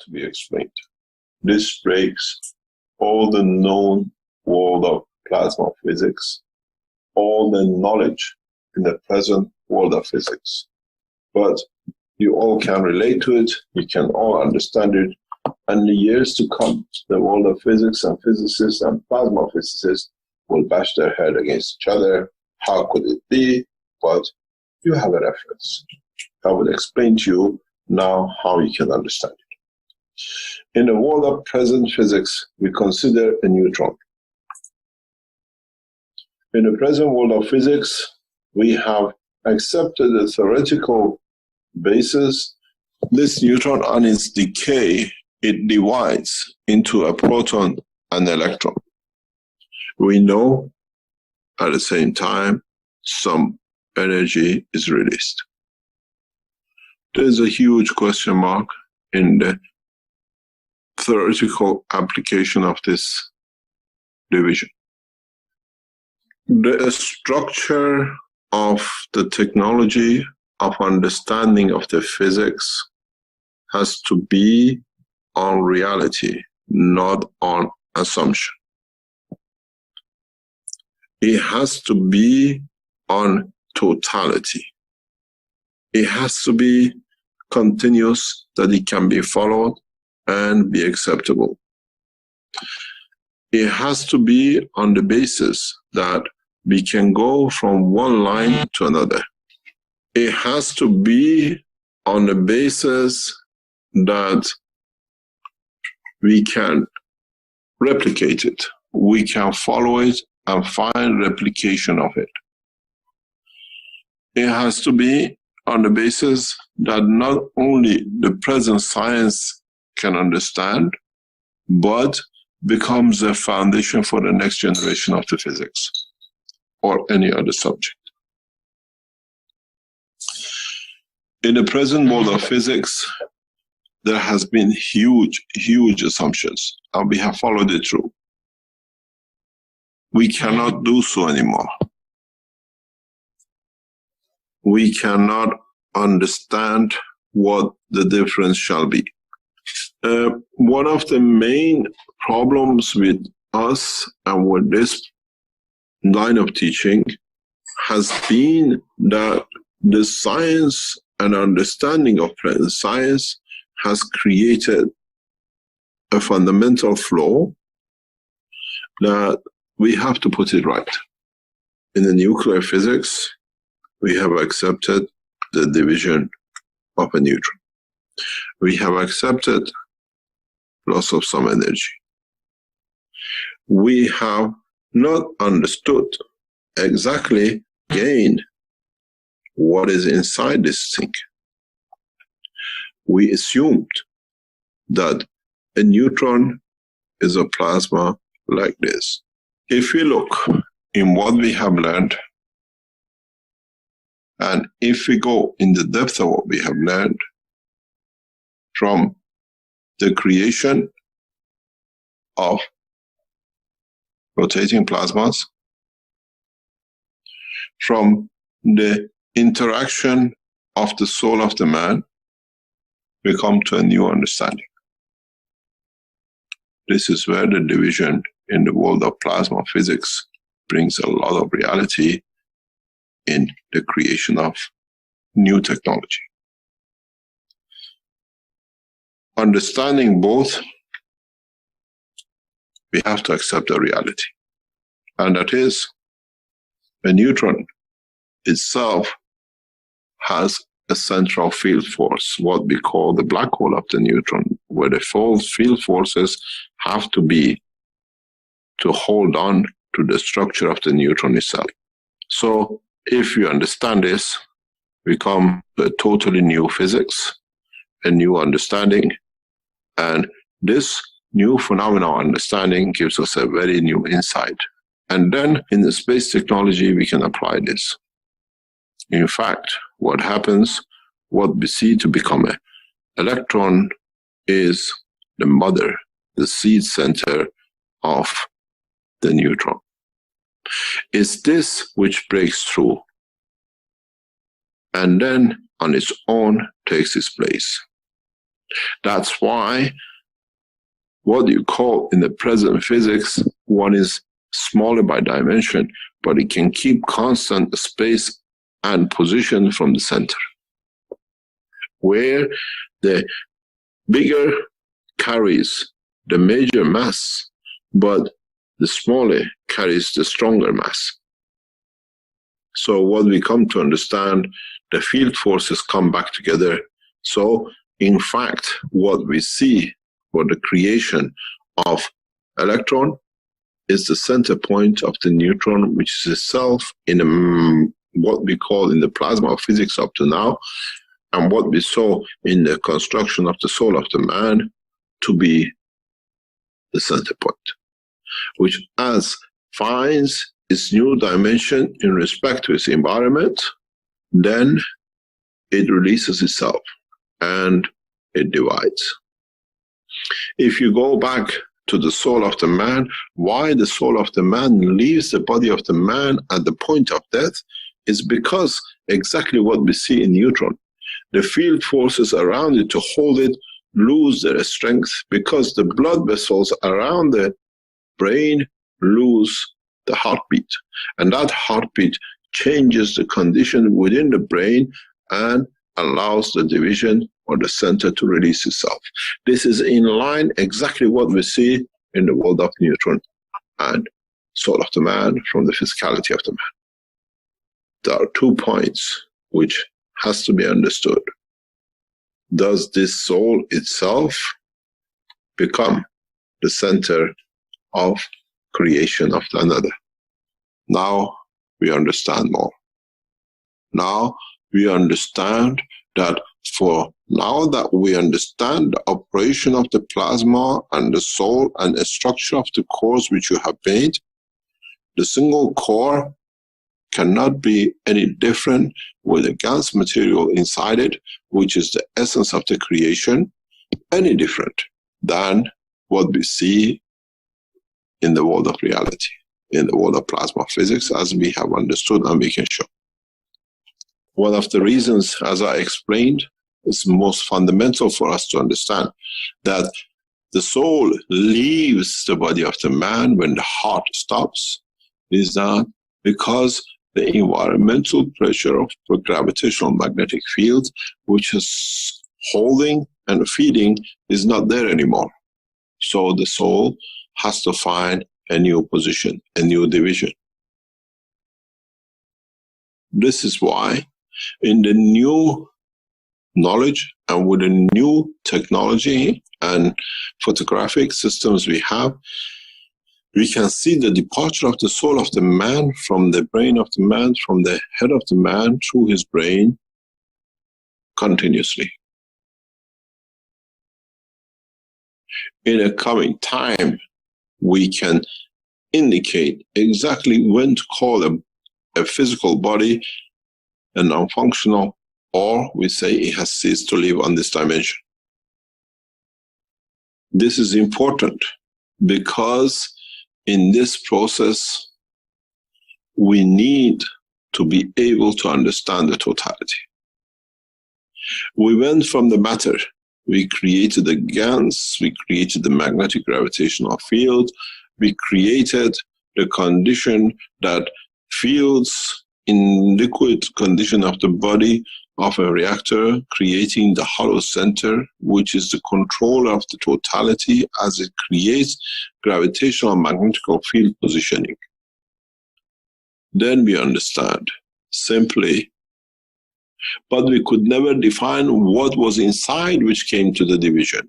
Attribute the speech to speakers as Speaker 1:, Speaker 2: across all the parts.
Speaker 1: to be explained. This breaks all the known world of plasma physics, all the knowledge in the present world of physics. But you all can relate to it, you can all understand it, and in the years to come, the world of physics and physicists and plasma physicists will bash their head against each other. How could it be? But you have a reference. I will explain to you now how you can understand it. In the world of present physics, we consider a neutron. In the present world of physics, we have accepted the theoretical basis. This neutron, on its decay, it divides into a proton and electron. We know at the same time some energy is released. There's a huge question mark in the theoretical application of this division. The structure of the technology of understanding of the physics has to be on reality, not on assumption. It has to be on totality. It has to be continuous, that it can be followed and be acceptable. It has to be on the basis that we can go from one line to another. It has to be on the basis that we can replicate it. We can follow it and find replication of it. It has to be on the basis that not only the present science can understand, but becomes a foundation for the next generation of the physics or any other subject. In the present world of physics, there has been huge assumptions, and we have followed it through. We cannot do so anymore. We cannot understand what the difference shall be. One of the main problems with us and with this line of teaching has been that the science and understanding of present science has created a fundamental flaw that we have to put it right. In the nuclear physics, we have accepted the division of a neutron. We have accepted loss of some energy. We have not understood exactly, again, what is inside this thing. We assumed that a neutron is a plasma like this. If we look in what we have learned, and if we go in the depth of what we have learned, from the creation of rotating plasmas, from the interaction of the soul of the man, we come to a new understanding. This is where the division in the world of plasma physics brings a lot of reality in the creation of new technology. Understanding both, we have to accept the reality. And that is, a neutron itself has a central field force, what we call the black hole of the neutron, where the field forces have to be to hold on to the structure of the neutron itself. So if you understand this, we come to a totally new physics, a new understanding, and this new phenomenon understanding gives us a very new insight. And then in the space technology, we can apply this. In fact, what happens, what we see to become an electron is the mother, the seed center of the neutron. It's this which breaks through and then on its own takes its place. That's why what you call in the present physics, one is smaller by dimension, but it can keep constant space and position from the center, where the bigger carries the major mass, but the smaller carries the stronger mass. So what we come to understand, the field forces come back together. So in fact, what we see for the creation of electron is the center point of the neutron, which is itself in what we call in the plasma of physics up to now, and what we saw in the construction of the soul of the man to be the center point, which as finds its new dimension in respect to its environment, then it releases itself and it divides. If you go back to the soul of the man, why the soul of the man leaves the body of the man at the point of death is because exactly what we see in neutron. The field forces around it to hold it lose their strength because the blood vessels around the brain lose the heartbeat. And that heartbeat changes the condition within the brain and allows the division or the center to release itself. This is in line exactly what we see in the world of neutron and soul of the man from the physicality of the man. There are 2 points which has to be understood. Does this soul itself become the center of creation of another? Now we understand more. Now we understand that for now that we understand the operation of the plasma and the soul and the structure of the cores which you have made, the single core cannot be any different with the GANS material inside it, which is the essence of the creation, any different than what we see in the world of reality, in the world of plasma physics, as we have understood and we can show. One of the reasons, as I explained, is most fundamental for us to understand that the soul leaves the body of the man when the heart stops, is that because the environmental pressure of the gravitational magnetic field, which is holding and feeding, is not there anymore. So the soul has to find a new position, a new division. This is why in the new knowledge and with the new technology and photographic systems we have, we can see the departure of the soul of the man from the brain of the man, from the head of the man through his brain continuously. In a coming time, we can indicate exactly when to call a physical body a non-functional, or we say it has ceased to live on this dimension. This is important because in this process, we need to be able to understand the totality. We went from the matter, we created the GANS, we created the magnetic gravitational field, we created the condition that fields in liquid condition of the body of a reactor, creating the hollow center, which is the controller of the totality as it creates gravitational magnetical field positioning. Then we understand simply, but we could never define what was inside which came to the division.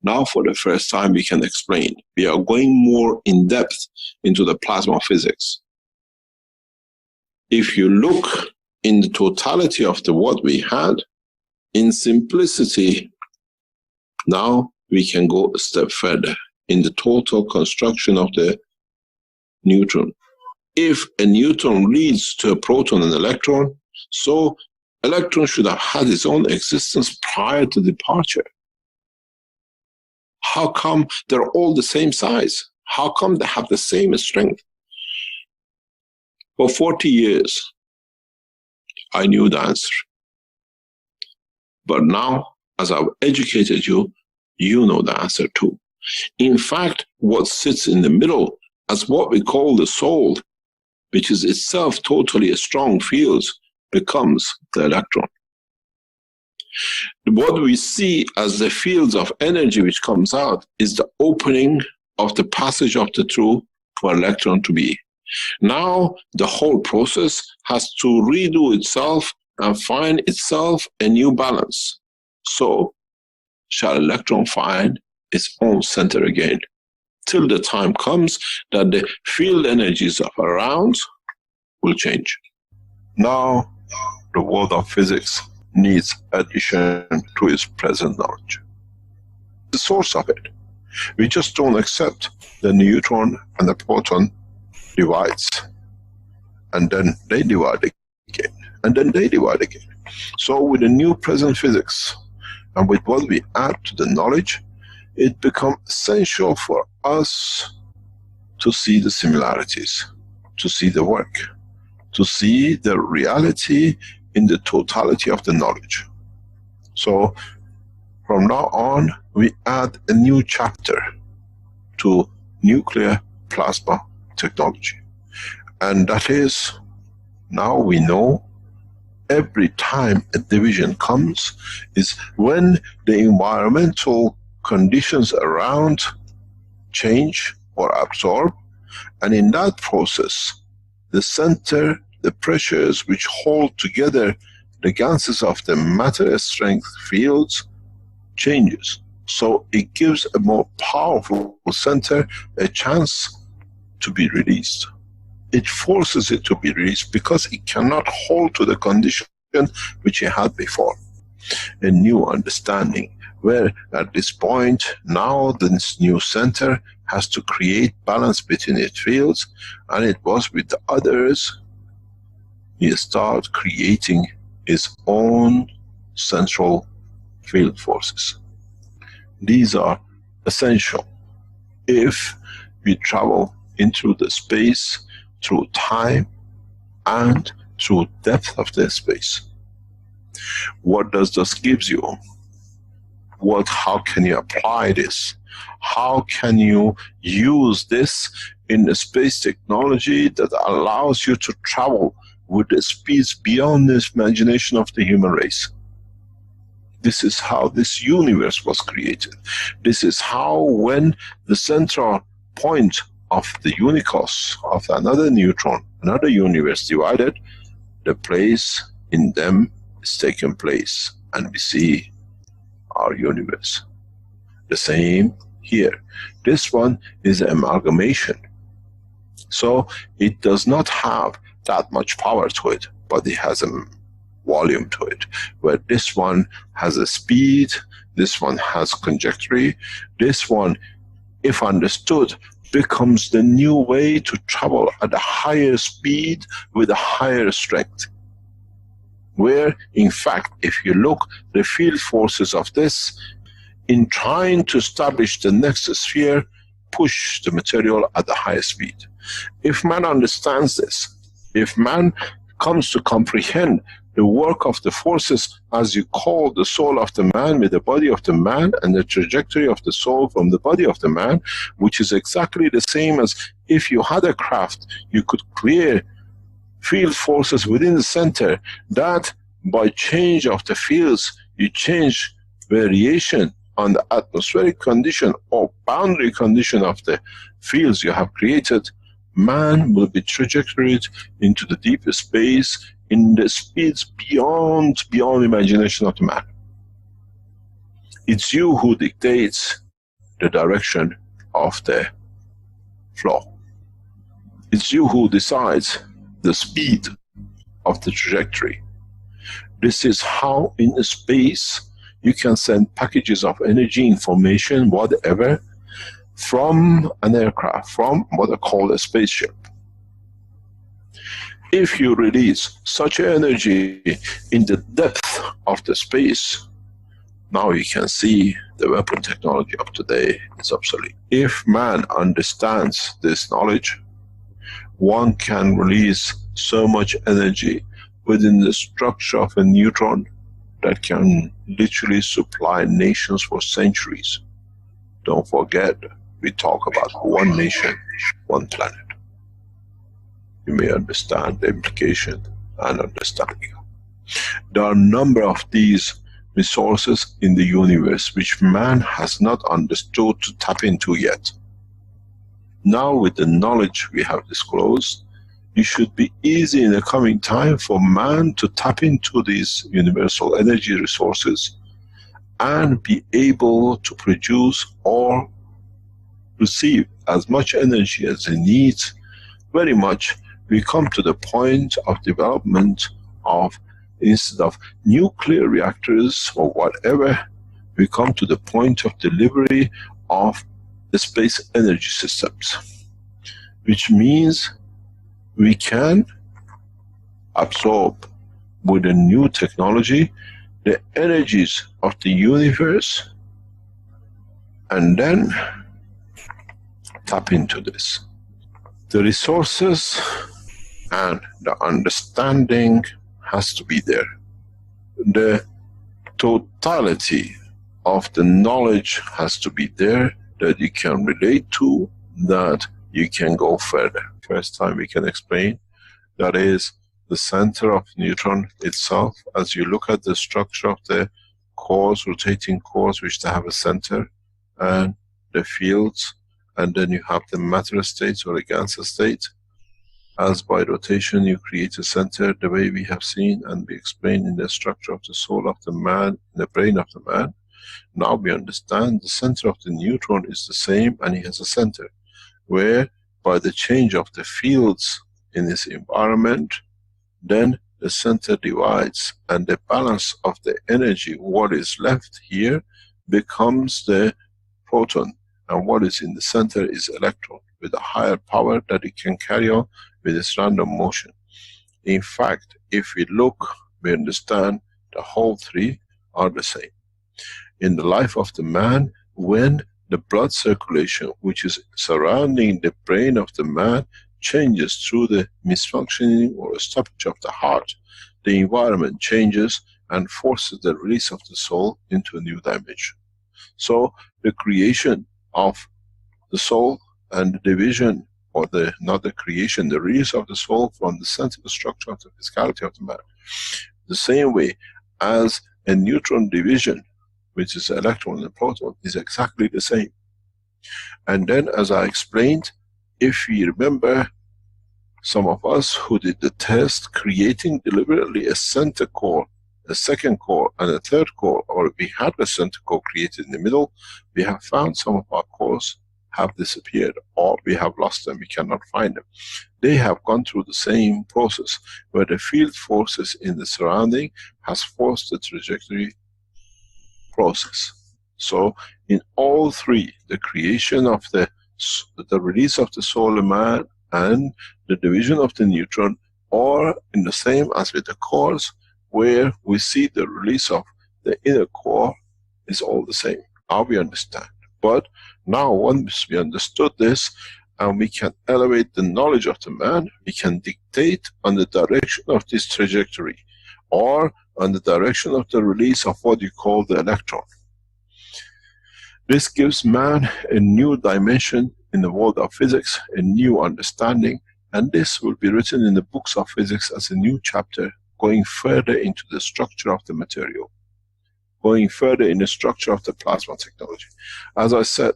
Speaker 1: Now for the first time we can explain. We are going more in depth into the plasma physics. If you look in the totality of what we had, in simplicity, now we can go a step further in the total construction of the neutron. If a neutron leads to a proton and electron, so electron should have had its own existence prior to departure. How come they're all the same size? How come they have the same strength? For 40 years, I knew the answer. But now as I've educated you, you know the answer too. In fact, what sits in the middle as what we call the soul, which is itself totally a strong field, becomes the electron. What we see as the fields of energy which comes out is the opening of the passage of the truth for electron to be. Now the whole process has to redo itself and find itself a new balance. So shall electron find its own center again, till the time comes that the field energies of around will change. Now the world of physics needs addition to its present knowledge. The source of it. We just don't accept the neutron and the proton divides, and then they divide again, and then they divide again. So with the new present physics, and with what we add to the knowledge, it becomes essential for us to see the similarities, to see the work, to see the reality in the totality of the knowledge. So from now on, we add a new chapter to nuclear plasma technology. And that is, now we know every time a division comes is when the environmental conditions around change or absorb, and in that process, the center, the pressures which hold together the ganses of the matter strength fields changes. So it gives a more powerful center a chance to be released. It forces it to be released because it cannot hold to the condition which it had before. A new understanding where at this point now this new center has to create balance between its fields, and it was with the others he started creating his own central field forces. These are essential if we travel into the space through time and through depth of the space. What does this give you? How can you apply this? How can you use this in the space technology that allows you to travel with the speeds beyond the imagination of the human race? This is how this universe was created. This is how, when the central point of the unicos, of another neutron, another universe divided, the place in them is taken place, and we see our universe. The same here. This one is an amalgamation. So it does not have that much power to it, but it has a volume to it, where this one has a speed, this one has conjecture, this one, if understood, becomes the new way to travel at a higher speed with a higher strength. Where, in fact, if you look, the field forces of this, in trying to establish the next sphere, push the material at a higher speed. If man understands this, if man comes to comprehend the work of the forces, as you call the soul of the man with the body of the man, and the trajectory of the soul from the body of the man, which is exactly the same as if you had a craft, you could clear field forces within the center, that by change of the fields, you change variation on the atmospheric condition or boundary condition of the fields you have created, man will be trajectoried into the deeper space in the speeds beyond imagination of the man. It's you who dictates the direction of the flow. It's you who decides the speed of the trajectory. This is how in space you can send packages of energy, information, whatever, from an aircraft, from what I call a spaceship. If you release such energy in the depth of the space, now you can see the weapon technology of today is obsolete. If man understands this knowledge, one can release so much energy within the structure of a neutron that can literally supply nations for centuries. Don't forget, we talk about one nation, one planet. You may understand the implication and understanding. There are a number of these resources in the universe which man has not understood to tap into yet. Now with the knowledge we have disclosed, it should be easy in the coming time for man to tap into these universal energy resources and be able to produce or receive as much energy as he needs. Very much we come to the point of development of, instead of nuclear reactors or whatever, we come to the point of delivery of the space energy systems, which means we can absorb with a new technology the energies of the universe and then tap into this. The resources and the understanding has to be there. The totality of the knowledge has to be there that you can relate to, that you can go further. First time we can explain, that is the center of neutron itself. As you look at the structure of the cores, rotating cores, which they have a center, and the fields, and then you have the matter state or the Ganser state. As by rotation you create a center, the way we have seen and we explained in the structure of the soul of the man, in the brain of the man. Now we understand the center of the neutron is the same, and he has a center, where by the change of the fields in his environment, then the center divides, and the balance of the energy, what is left here, becomes the proton, and what is in the center is electron, with a higher power that it can carry on with its random motion. In fact, if we look, we understand the whole three are the same. In the life of the man, when the blood circulation, which is surrounding the brain of the man, changes through the misfunctioning or stoppage of the heart, the environment changes and forces the release of the soul into a new dimension. So the creation of the soul and the division, or not the creation, the release of the soul from the central structure of the physicality of the man, the same way as a neutron division, which is electron and proton, is exactly the same. And then, as I explained, if we remember, some of us who did the test, creating deliberately a center core, a second core, and a third core, or we had a center core created in the middle, we have found some of our cores have disappeared, or we have lost them, we cannot find them. They have gone through the same process, where the field forces in the surrounding has forced the trajectory process. So in all three, the creation of the release of the solar man and the division of the neutron, or in the same as with the cores, where we see the release of the inner core, is all the same. Now we understand. But now once we understood this, and we can elevate the knowledge of the man, we can dictate on the direction of this trajectory, or on the direction of the release of what you call the electron. This gives man a new dimension in the world of physics, a new understanding, and this will be written in the books of physics as a new chapter, going further into the structure of the material, going further in the structure of the plasma technology. As I said,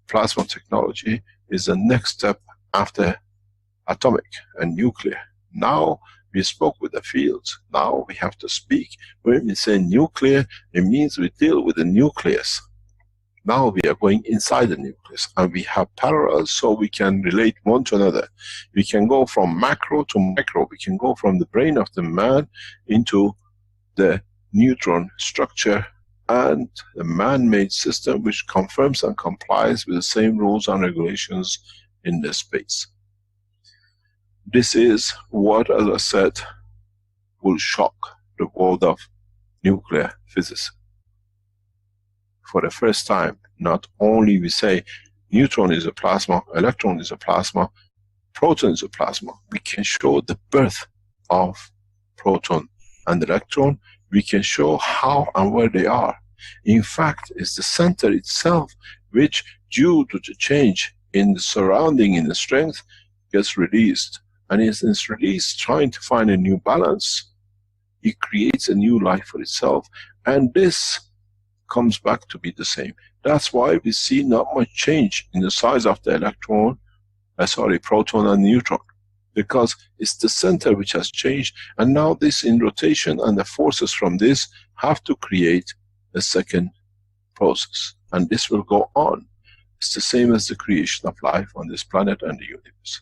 Speaker 1: plasma technology is the next step after atomic and nuclear. Now we spoke with the fields, now we have to speak. When we say nuclear, it means we deal with the nucleus. Now we are going inside the nucleus, and we have parallels, so we can relate one to another. We can go from macro to micro. We can go from the brain of the man into the neutron structure and the man-made system, which confirms and complies with the same rules and regulations in the space. This is what, as I said, will shock the world of nuclear physics. For the first time, not only we say neutron is a plasma, electron is a plasma, proton is a plasma, we can show the birth of proton and electron
Speaker 2: we can show how and where they are. In fact, it's the center itself which, due to the change in the surrounding, in the strength, gets released. And as it's released, trying to find a new balance, it creates a new life for itself. And this comes back to be the same. That's why we see not much change in the size of the electron, proton and neutron. Because it's the center which has changed, and now this in rotation and the forces from this have to create a second process. And this will go on. It's the same as the creation of life on this planet and the universe.